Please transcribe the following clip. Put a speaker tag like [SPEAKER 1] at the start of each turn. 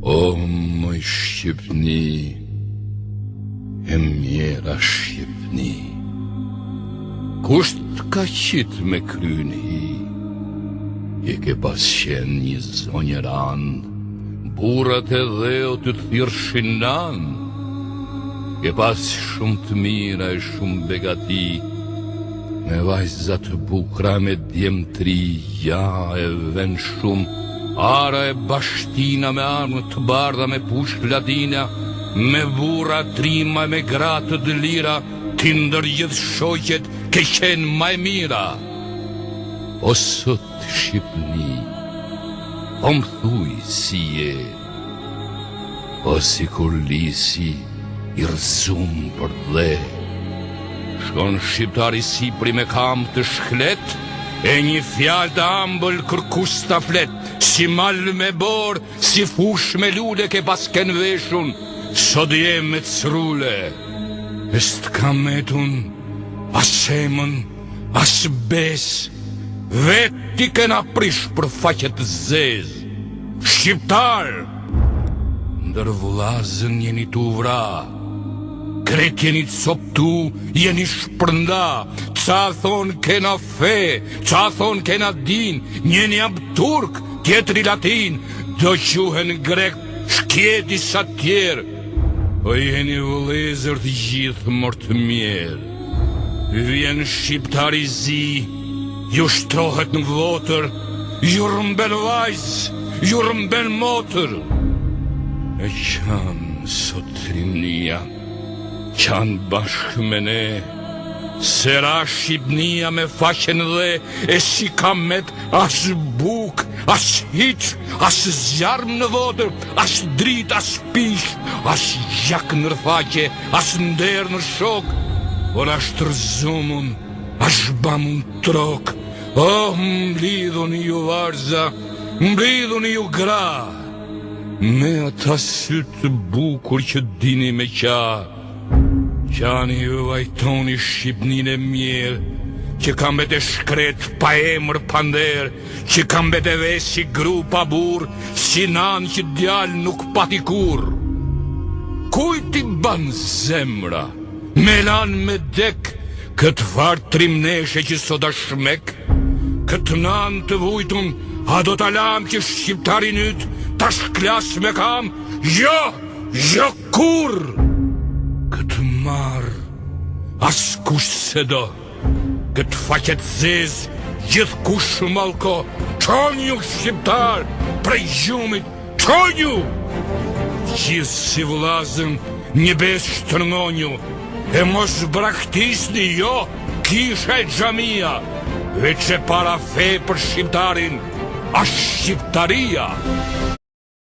[SPEAKER 1] O më Shqipni, e mjera Shqipni, kusht ka qit me kryni, je ke pas qenë një zonjë rand, burrat e dheu të thirrshin nan, ke pas shumë të mira e shumë begati, me vajzat bukra me djemtri, ja e ven shumë, ara e bashtina me armë të bardha me pushk latina, me burra trima me gratë të lira, ti ndër gjithë shoqet ke qenë maj mira. O sot Shqipni, o më thuj si je, o si kur lisi i rëzum për dhe, shkon shqiptari Sipri me kam të shklet, e një fjal të ambël kërkus të flet, si mal me bor, si fush me lule ke pas ken veshun, sot jem me crule, est kam metun, as emën, as bes, veti kena prish për faqet zez. Shqiptar, ndër vllazën jeni tu vra, kret jeni të soptu, jeni shpërnda, ca thon kena fe, ca thon kena din, njeni jam turk, tjetri latin, do quhen grek, shkjeti sa tjerë, o jeni vëllezër të gjithë mërë të mjerë. Vjen shqiptari zi, ju shtrohet në votër, ju rëmben vajz, ju rëmben motër. E qanë sot rimnia, qanë bashkë me ne, sera Shqipnia me faqen dhe, e si kamet as buk, as hiq, as zjarm në votër, as drit, as pish, as gjak në rfaqe, as nder në shok, por as tërzumun, as bamun trok. Oh, mblidhun ju varza, mblidhun ju gra, me ata sytë bukur që dini me qa, qani ju vajtoni Shqipnin e mirë, që kam bete shkret pa emër pander, që kam bete vesi gru pa bur, si nan që djal nuk pati kur. Kujt i ban zemra, me lan me dek, këtë fart trimneshe që sot a shmek, këtë nan të vujtun, a do t'alam që shqiptarin yt, ta shklas me kam, jo, jo kur, këtë marë, as kush se do, këtë faqet zez, gjithë kush malko, qonju shqiptar, prej gjumit, qonju, gjithë si vllazën, një bes shtërngonju, e mos braktisni, jo, kisha e xhamia, veç e para fe për shqiptarin, a shqiptaria.